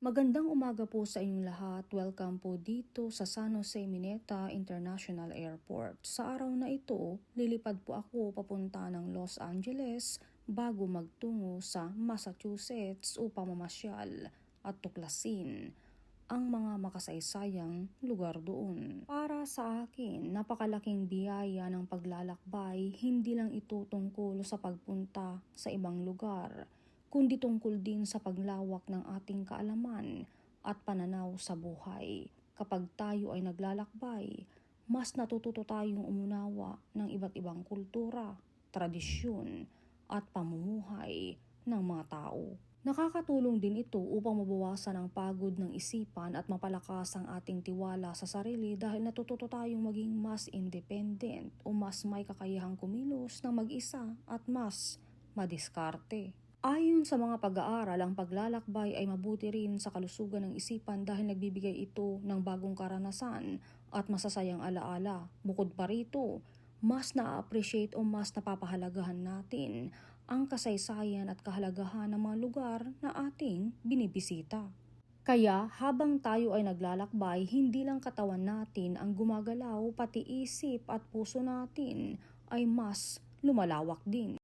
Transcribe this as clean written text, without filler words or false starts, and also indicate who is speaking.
Speaker 1: Magandang umaga po sa inyong lahat. Welcome po dito sa San Jose Mineta International Airport. Sa araw na ito, lilipad po ako papunta ng Los Angeles bago magtungo sa Massachusetts upang mamasyal at tuklasin ang mga makasaysayang lugar doon. Para sa akin, napakalaking biyaya ng paglalakbay, hindi lang ito tungkol sa pagpunta sa ibang lugar, kundi tungkol din sa paglawak ng ating kaalaman at pananaw sa buhay. Kapag tayo ay naglalakbay, mas natututo tayong umunawa ng iba't ibang kultura, tradisyon at pamumuhay ng mga tao. Nakakatulong din ito upang mabawasan ang pagod ng isipan at mapalakas ang ating tiwala sa sarili dahil natututo tayong maging mas independent o mas may kakayahang kumilos ng mag-isa at mas madiskarte. Ayon sa mga pag-aaral, ang paglalakbay ay mabuti rin sa kalusugan ng isipan dahil nagbibigay ito ng bagong karanasan at masasayang alaala. Bukod pa rito, mas na-appreciate o mas napapahalagahan natin ang kasaysayan at kahalagahan ng mga lugar na ating binibisita. Kaya habang tayo ay naglalakbay, hindi lang katawan natin ang gumagalaw, pati isip at puso natin ay mas lumalawak din.